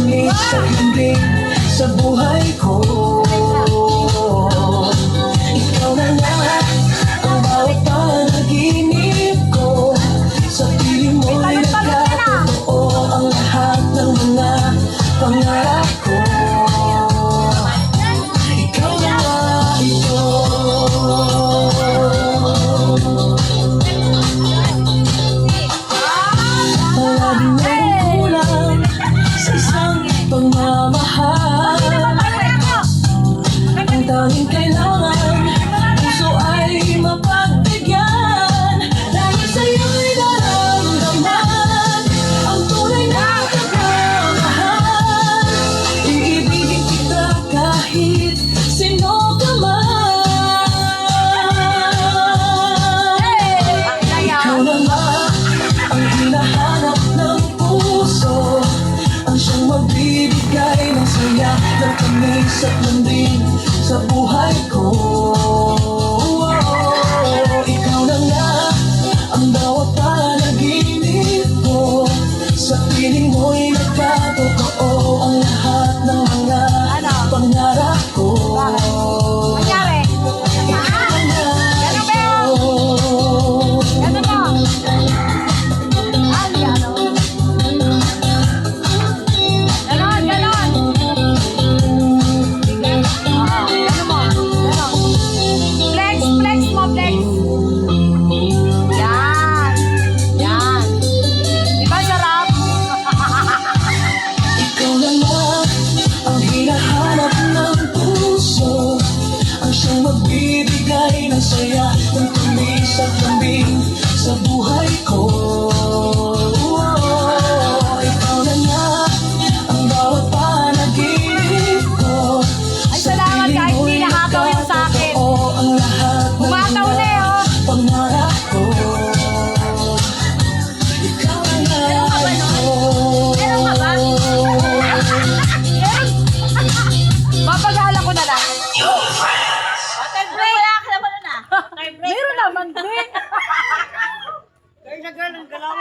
tamis at lambing sa buhay ko. Ikaw na nga ang bawat panaginip ko. Sa piling mo'y nagkatotoo ang lahat ng mga pangarap ko. Ikaw na nga ito. Palaging merong kulang sa isang pagmamahal. Ang tanging kailangan puso ay mapagbigyan. Dahil sa'yo'y nararamdaman ang tunay na pagmamahal. Iibigin kita kahit sino ka man. Ikaw na nga ang hinahanap ng puso, ang siyang magbibigay ng saya, ng tamis at lambing sa buhay ko. Ikaw na nga ang bawat panaginip ko. Sa piling mo'y nagkatotoo ang lahat ng mga pangarap ko. Nangyari? Ikaw na nga ito. Ano mo? Ay, ano? Ganon, ganon. Ano mo? Ganon. Flex, flex mo, flex. Yan. Yan. Diba sarap? Ikaw na nga ang hinahanap ng puso, ang siyang magbibigay ng saya, ng tamis at lambing sa buhay ko. Ikaw na nga ang bawat panaginip ko. Ay, salamat kahit hindi nakataw yung sa akin. Oo, ang lahat ng Bumataw na eh, oh. pangarap ko. Ikaw na nga ito. Meron ka ba? Meron. Papagala ko na lang. Wala ka naman na. Meron naman din. Girl na girl, ang galaw.